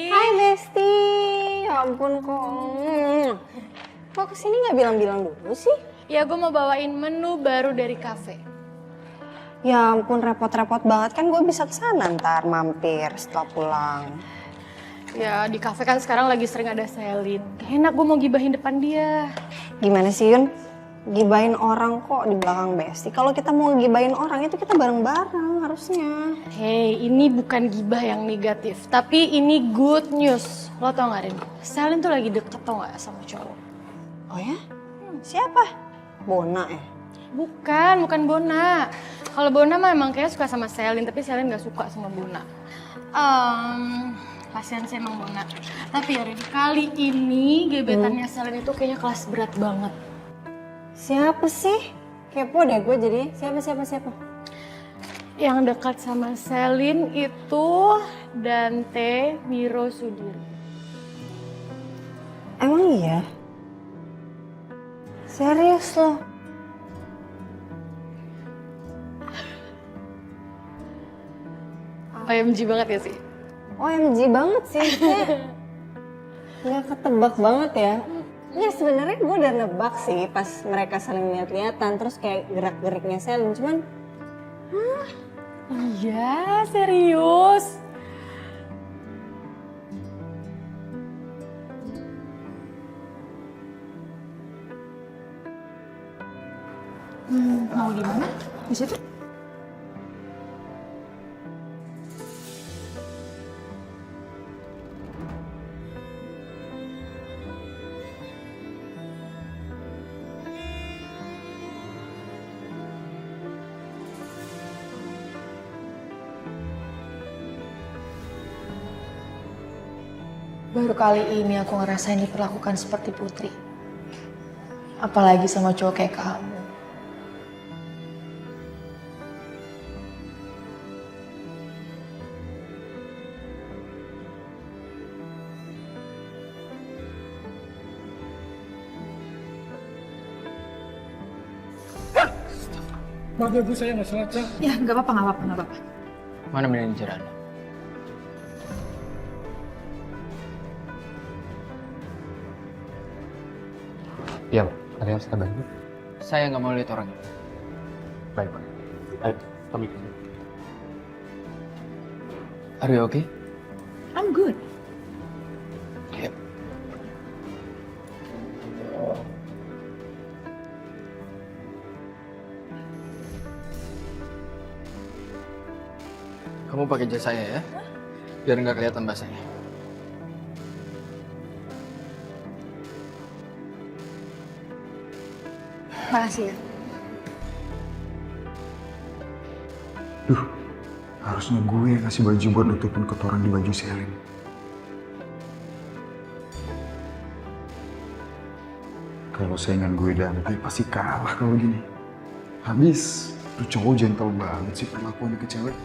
Hai Besti. Ya ampun kok kesini nggak bilang-bilang dulu sih? Ya gue mau bawain menu baru dari cafe. Ya ampun repot-repot banget, kan gue bisa kesana ntar mampir setelah pulang. Ya di cafe kan sekarang lagi sering ada Selin. Gak enak gue mau gibahin depan dia. Gimana sih Yun? Gibahin orang kok di belakang Besti. Kalau kita mau gibahin orang itu kita bareng-bareng harusnya. Hey, ini bukan gibah yang negatif, tapi ini good news. Lo tau gak Rin? Selin tuh lagi deket tau gak sama cowok. Oh ya? Siapa? Bona ya? Bukan Bona. Kalau Bona mah emang kayaknya suka sama Selin, tapi Selin gak suka sama Bona. Kasian sih emang Bona. Tapi ya Rin, kali ini gebetannya Selin itu kayaknya kelas berat banget. Siapa sih? Kepo deh gue jadi. Siapa? Yang dekat sama Selin itu Dante Miro Sudiri. Emang iya? Serius loh? OMG banget ya sih? OMG banget sih. Nggak ketebak banget ya. Ya sebenarnya gue udah nebak sih pas mereka saling lihat-lihatan. Terus kayak gerak-geriknya Selin. Cuman Iya, serius. Mau di mana? Di situ? Baru kali ini aku ngerasain diperlakukan seperti putri. Apalagi sama cowok kayak kamu. Maaf ya Bu, saya nggak sengaja. Ya, nggak apa-apa. Mana manajer Anda? Iya Pak, ada yang saya bantu? Saya nggak mau lihat orangnya. Baik Pak. Ayo, kami kesini. Are you okay? I'm good. Yep. Kamu pakai jas saya ya, biar nggak kelihatan basahnya. Makasih ya. Harusnya gue yang kasih baju buat nutupin kotoran di baju Selin. Kalau saingan gue Dante pasti kalah kalau gini. Habis, tuh cowok gentle banget sih perlakuannya ke cewek.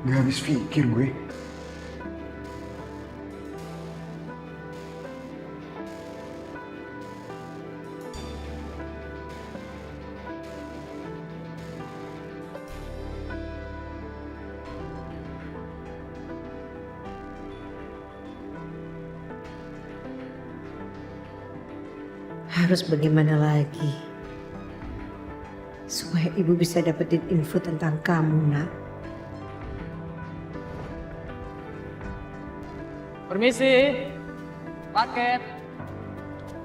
Gak habis pikir gue. Harus bagaimana lagi supaya ibu bisa dapetin info tentang kamu, nak? Permisi, paket.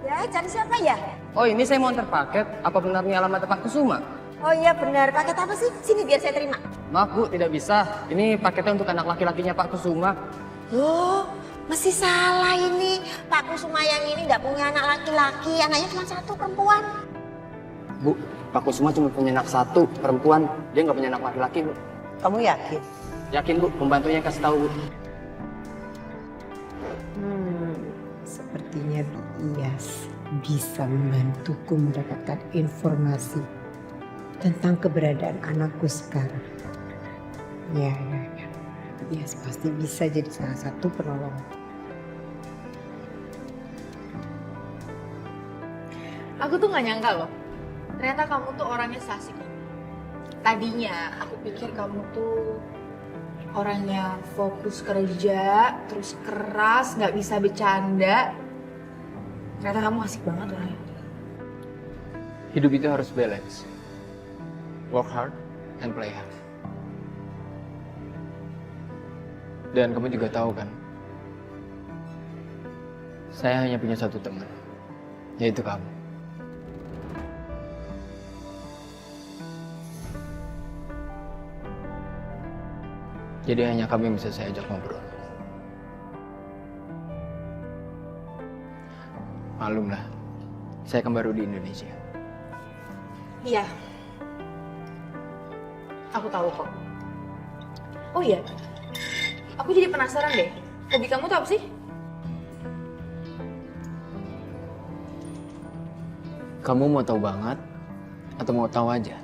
Ya, cari siapa ya? Oh ini saya mau antar paket, apa benar ini alamat Pak Kusuma? Oh iya benar, paket apa sih? Sini biar saya terima. Maaf Bu, tidak bisa. Ini paketnya untuk anak laki-lakinya Pak Kusuma. Loh, masih salah ini. Pak Kusuma yang ini nggak punya anak laki-laki, anaknya cuma satu perempuan. Bu, Pak Kusuma cuma punya anak satu, perempuan. Dia nggak punya anak laki-laki Bu. Kamu yakin? Yakin Bu, pembantunya kasih tahu Bu. Sepertinya Bias bisa membantuku mendapatkan informasi tentang keberadaan anakku sekarang. Ya. Bias pasti bisa jadi salah satu penolong. Aku tuh gak nyangka loh. Ternyata kamu tuh orangnya seasik ini. Tadinya aku pikir kamu tuh orangnya fokus kerja, terus keras, nggak bisa bercanda. Ternyata kamu asik banget orangnya. Hidup itu harus balance. Work hard and play hard. Dan kamu juga tahu kan, saya hanya punya satu teman, yaitu kamu. Jadi hanya kamu yang bisa saya ajak ngobrol. Maklumlah, saya kan baru di Indonesia. Iya. Aku tahu kok. Oh iya. Aku jadi penasaran deh. Hobi kamu tuh apa sih? Kamu mau tahu banget atau mau tahu aja?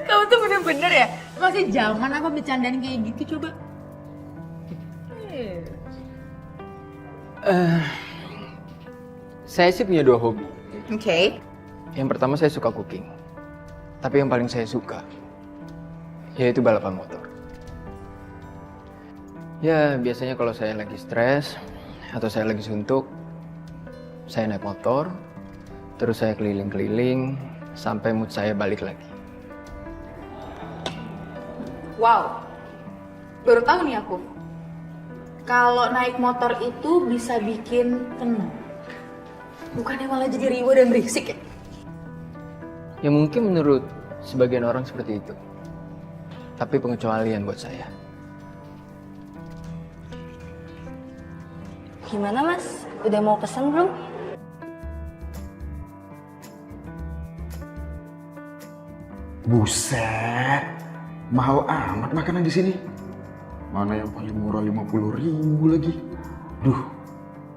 Kamu tuh bener-bener ya? Masih zaman apa bercandaan kayak gitu coba? Saya sih punya 2 hobi. Oke. Yang pertama saya suka cooking. Tapi yang paling saya suka yaitu balapan motor. Ya, biasanya kalau saya lagi stres atau saya lagi suntuk, saya naik motor, terus saya keliling-keliling sampai mood saya balik lagi. Wow. Baru tahu nih aku. Kalau naik motor itu bisa bikin tenang. Bukannya malah jadi riwa dan berisik ya? Ya mungkin menurut sebagian orang seperti itu. Tapi pengecualian buat saya. Gimana Mas? Udah mau pesan belum? Buset, mahal amat makanan di sini. Mana yang paling murah 50.000 lagi. Duh,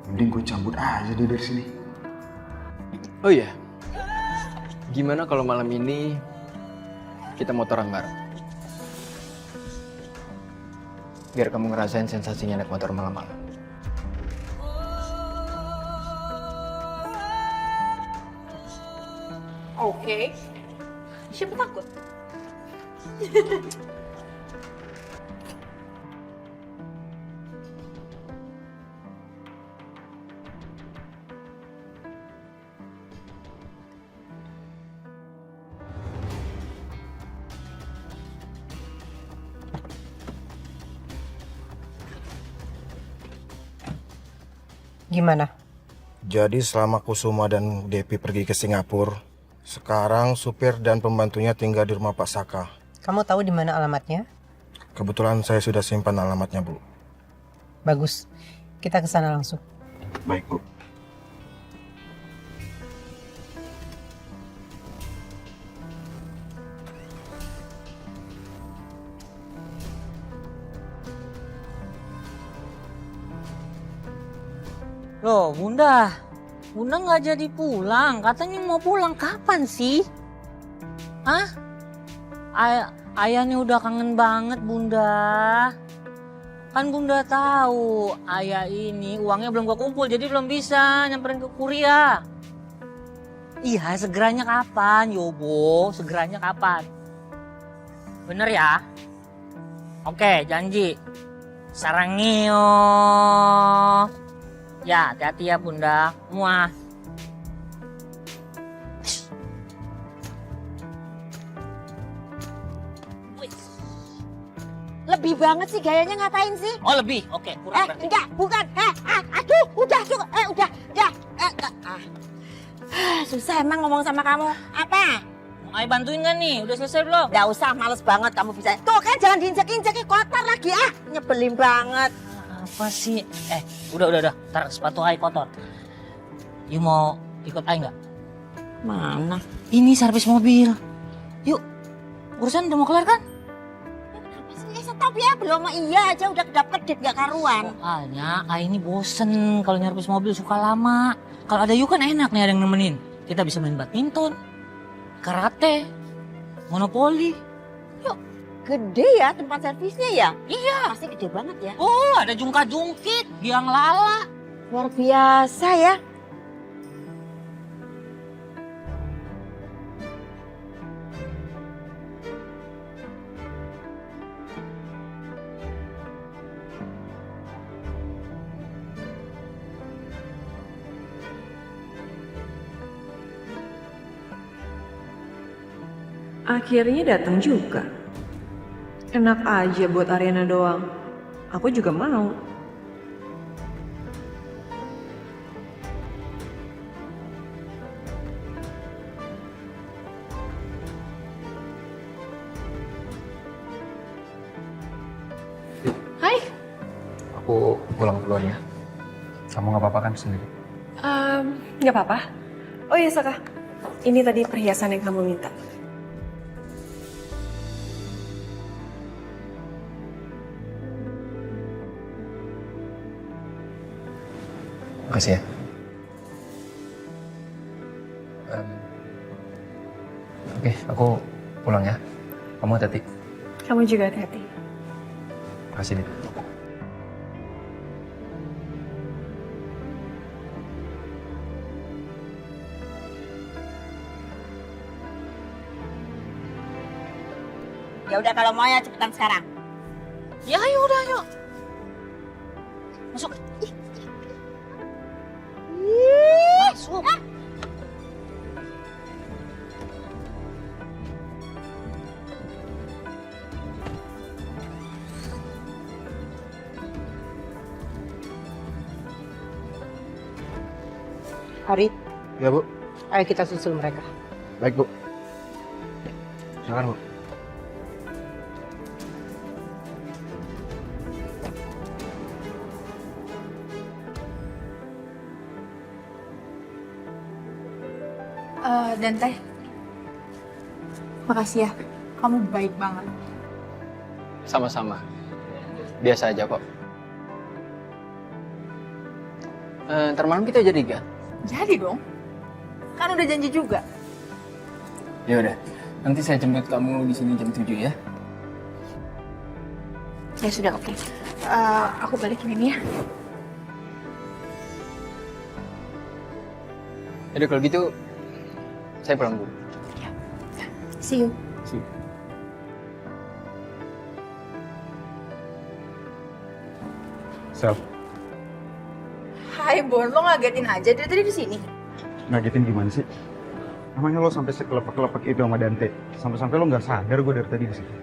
mending gue cabut aja deh dari sini. Oh iya, gimana kalau malam ini kita motoran bareng? Biar kamu ngerasain sensasinya naik motor malam-malam. Oke. Siapa takut? Gimana? Jadi selama Kusuma dan Depi pergi ke Singapura, sekarang supir dan pembantunya tinggal di rumah Pak Saka. Kamu tahu di mana alamatnya? Kebetulan saya sudah simpan alamatnya, Bu. Bagus. Kita ke sana langsung. Baik, Bu. Loh, Bunda. Bunda nggak jadi pulang. Katanya mau pulang. Kapan sih? Hah? Ayah nih udah kangen banget, Bunda. Kan Bunda tahu, ayah ini uangnya belum gua kumpul, jadi belum bisa nyamperin ke kuliah. Iya, segeranya kapan, Yobo? Segeranya kapan? Bener ya? Oke, janji. Sarangio. Ya, hati-hati ya Bunda. Muah. Lebih banget sih gayanya, ngapain sih? Oh lebih, oke. Kurang berarti. Enggak, bukan. Aduh, udah cukup. Udah. Susah emang ngomong sama kamu. Apa? Mau Ayah bantuin gak nih? Udah selesai belum? Nggak usah, males banget kamu bisa. Tuh kan jangan diinjek-injek, kotor lagi nyebelin banget. Apa sih? Udah. Ntar sepatu Ayah kotor. You mau ikut Ayah nggak? Mana? Ini servis mobil. Yuk, urusan udah mau kelar kan? Stop ya, belum iya aja udah kedap-kedip gak karuan. Soalnya Ayah ini bosen kalau nyervis mobil suka lama. Kalau ada You kan enak nih ada yang nemenin. Kita bisa main badminton, karate, monopoli. Yuk. Gede ya tempat servisnya ya? Iya. Pasti gede banget ya. Oh, ada jungkat-jungkit, biang lala. Luar biasa ya. Akhirnya datang juga. Enak aja buat Ariana doang. Aku juga mau. Hai. Aku pulang duluan ya. Kamu nggak apa-apa kan sendiri? Nggak apa-apa. Oh iya Saka, ini tadi perhiasan yang kamu minta. Makasih ya. Oke, aku pulang ya. Kamu hati-hati. Kamu juga hati-hati. Makasih, Dit. Ya udah kalau mau ya cepetan sekarang. Ya ayo udah ayo. Masuk. Masuk. Harit, Ya, Bu. ayo kita susul mereka. Baik, Bu. Silakan, Bu. Dan Teh, makasih ya. Kamu baik banget. Sama-sama. Biasa aja kok. Ntar malam kita jadi gak? Jadi dong. Kan udah janji juga. Ya udah. Nanti saya jemput kamu di sini jam 7 ya. Ya sudah, oke. Aku balikin ini ya. Jadi kalau gitu, saya pulang dulu. See you. See you. Sel, Hai Bon, lo ngagetin aja dari tadi di sini. ngagetin gimana sih? Namanya lo sampai sekelepek-kelepek itu sama Dante. Sampai-sampai lo nggak sadar gue dari tadi di situ.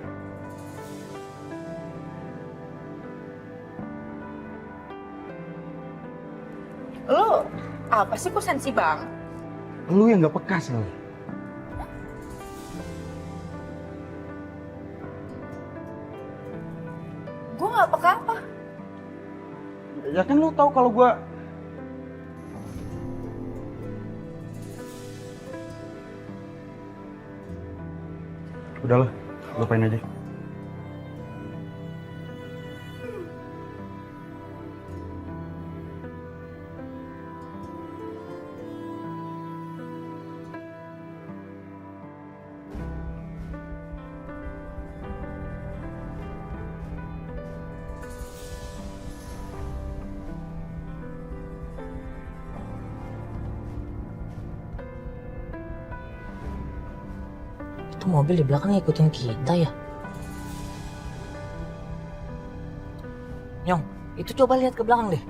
Lo apa sih kok sensi banget? Lo yang nggak peka, Sel. Gue gak peka apa. Ya kan lo tahu kalau gue... Udahlah, lupain aja. Itu mobil di belakang ngikutin kita ya? Nyong, itu coba lihat ke belakang deh.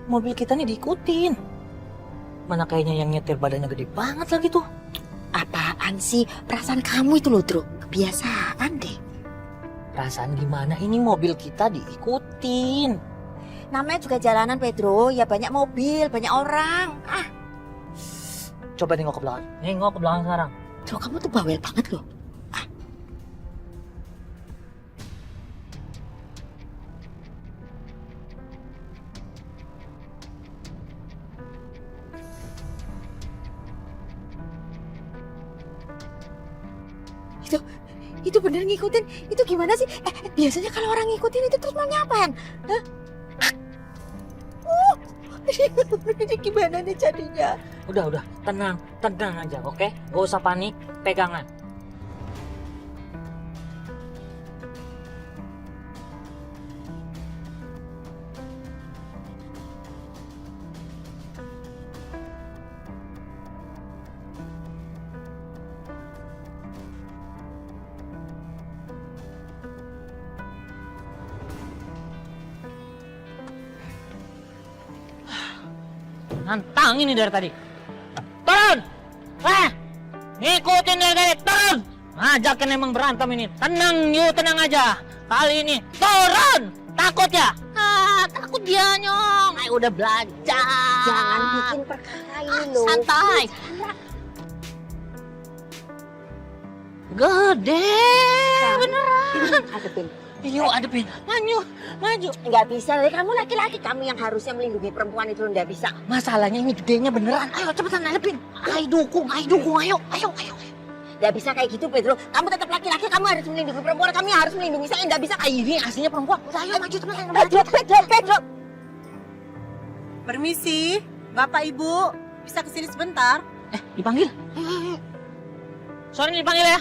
Mobil kita nih diikutin. Mana kayaknya yang nyetir badannya gede banget lagi tuh. Apaan sih? Perasaan kamu itu loh, Dro. Kebiasaan deh. Perasaan gimana? Ini mobil kita diikutin. Namanya juga jalanan, Pedro. Ya banyak mobil, banyak orang. Coba nengok ke belakang. Nengok ke belakang sekarang. Dro, kamu tuh bawel banget loh. Itu bener ngikutin. Itu gimana sih? Biasanya kalau orang ngikutin itu terus mau nyapaan? Hah? Ini gimana nih jadinya? Udah, tenang aja, oke? Gak usah panik, pegangan. Nantang ini dari tadi. Turun! Ngikutin dari tadi, turun! Ngajakin emang berantem ini. Tenang yuk, tenang aja. Kali ini turun. Takut ya? Takut dia Nyong. Ayo udah belajar. Jangan bikin perkara ini loh. Santai. Gede. Beneran. Hadepin. Yuk adepin. Maju. Nggak bisa, kamu laki-laki. Kamu yang harusnya melindungi perempuan itu nggak bisa. Masalahnya ini gedenya beneran. Ayo cepetan hadepin. Ayo dukung. Ayo. Nggak bisa kayak gitu, Pedro. Kamu tetap laki-laki, kamu harus melindungi perempuan. Kami harus melindungi saya. Nggak bisa kayak Ini aslinya perempuan. Udah ayo maju cepetan. Pedro. Permisi, Bapak Ibu, bisa kesini sebentar? Dipanggil. Ayo. Sore ini dipanggil ya.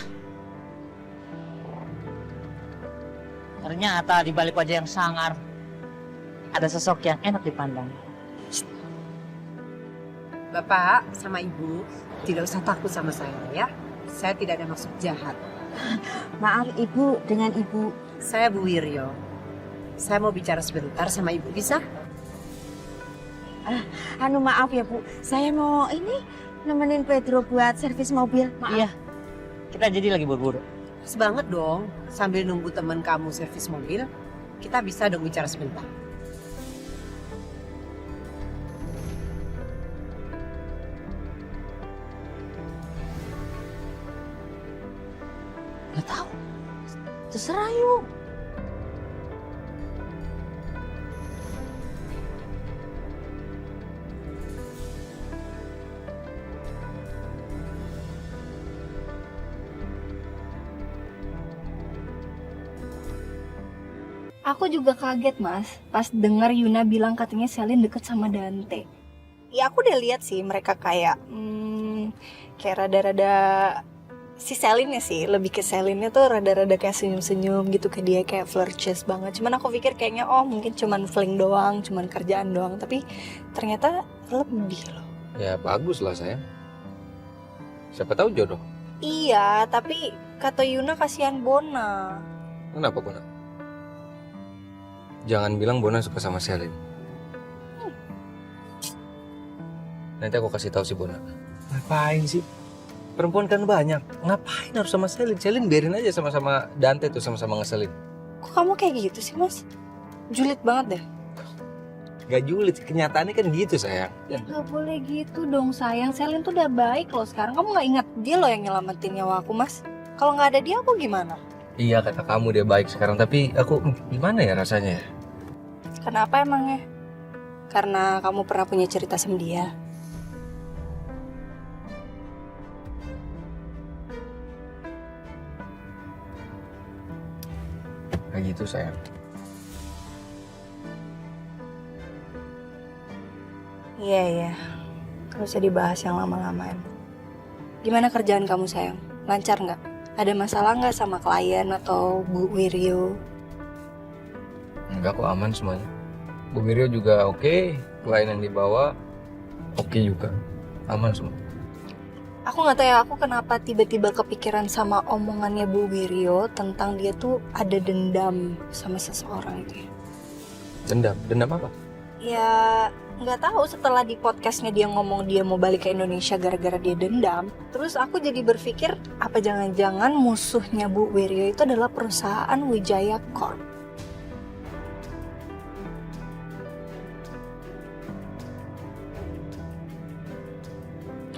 Ternyata di balik wajah yang sangar ada sosok yang enak dipandang. Bapak sama Ibu, tidak usah takut sama saya ya. Saya tidak ada maksud jahat. Maaf, Ibu, dengan Ibu. Saya Bu Wiryo. Saya mau bicara sebentar sama Ibu, bisa? Maaf ya, Bu. Saya mau nemenin Pedro buat servis mobil. Maaf. Iya. Kita jadi lagi buru-buru. Pas banget dong, sambil nunggu teman kamu servis mobil, kita bisa dong bicara sebentar. Gak tahu. Terserah yuk. Aku juga kaget mas, pas dengar Yuna bilang katanya Selin deket sama Dante. Ya aku udah lihat sih mereka kayak rada-rada si Selinnya sih, lebih ke Selinnya tuh rada-rada kayak senyum-senyum gitu ke dia, kayak flirtatious banget. Cuman aku pikir kayaknya mungkin cuman fling doang, cuman kerjaan doang, tapi ternyata lebih loh. Ya bagus lah sayang. Siapa tahu jodoh. Iya, tapi kata Yuna kasihan Bona. Kenapa Bona? Jangan bilang Bona suka sama Selin. Nanti aku kasih tahu si Bona. Ngapain sih? Perempuan kan banyak. Ngapain harus sama Selin? Selin biarin aja sama-sama Dante tuh sama-sama ngeselin. Kok kamu kayak gitu sih mas? Julid banget deh. Gak julid, kenyataannya kan gitu sayang. Ya gak boleh gitu dong sayang, Selin tuh udah baik loh sekarang. Kamu gak ingat dia loh yang nyelamatin nyawa aku mas? Kalau gak ada dia aku gimana? Iya kata kamu dia baik sekarang, tapi aku gimana ya rasanya? Kenapa emangnya? Karena kamu pernah punya cerita sama dia. Kayak gitu sayang. Iya. Gak usah dibahas yang lama-lama. Gimana kerjaan kamu sayang? Lancar nggak? Ada masalah nggak sama klien atau Bu Wiryo? Enggak kok, aman semuanya. Bu Wiryo juga oke, klien yang dibawa oke juga, aman semua. Aku nggak tahu ya, aku kenapa tiba-tiba kepikiran sama omongannya Bu Wiryo tentang dia tuh ada dendam sama seseorang itu ya. Dendam apa? Ya nggak tahu, setelah di podcastnya dia ngomong dia mau balik ke Indonesia gara-gara dia dendam. Terus aku jadi berpikir, apa jangan-jangan musuhnya Bu Wiryo itu adalah perusahaan Wijaya Corp.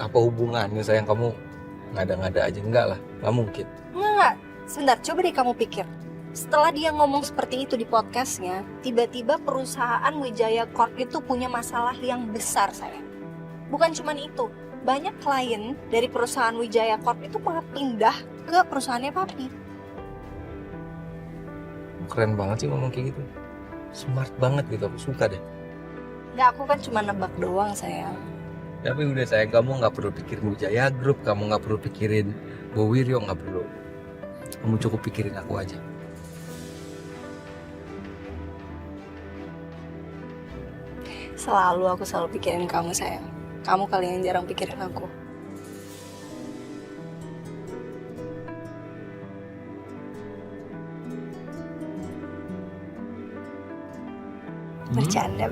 Apa hubungannya sayang, kamu ngada-ngada aja? Enggak lah, nggak mungkin. Enggak. Sebentar, coba deh kamu pikir. Setelah dia ngomong seperti itu di podcastnya, tiba-tiba perusahaan Wijaya Corp itu punya masalah yang besar sayang. Bukan cuma itu, banyak klien dari perusahaan Wijaya Corp itu malah pindah ke perusahaannya papi. Keren banget sih ngomong kayak gitu. Smart banget gitu, aku suka deh. Enggak, aku kan cuma nebak doang sayang. Tapi udah sayang, kamu nggak perlu pikirin Wijaya Group, kamu nggak perlu pikirin Bu Wiryo, nggak perlu. Kamu cukup pikirin aku aja. Aku selalu pikirin kamu sayang. Kamu kali yang jarang pikirin aku. Bercanda.